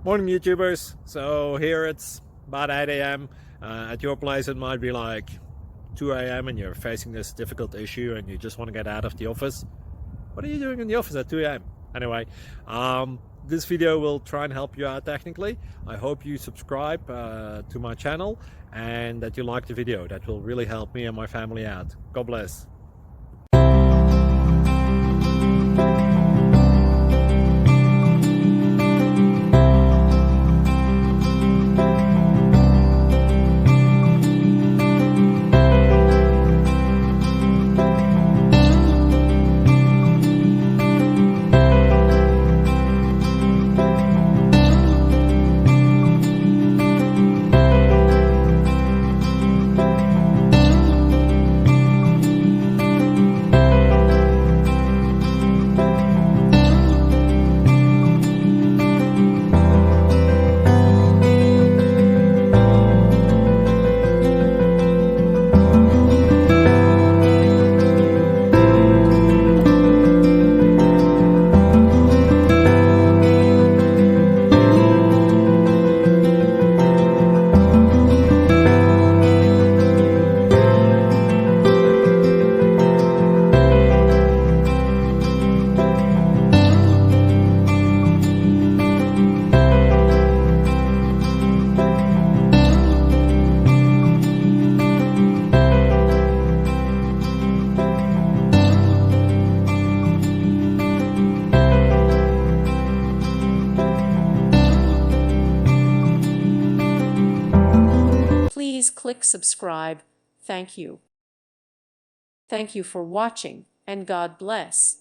Morning YouTubers. So here it's about 8 a.m. At your place it might be like 2 a.m. and you're facing this difficult issue and you just want to get out of the office. What are you doing in the office at 2 a.m.? Anyway, this video will try and help you out technically. I hope you subscribe to my channel and that you like the video. That will really help me and my family out. God bless. Please click subscribe. Thank you. Thank you for watching, and God bless.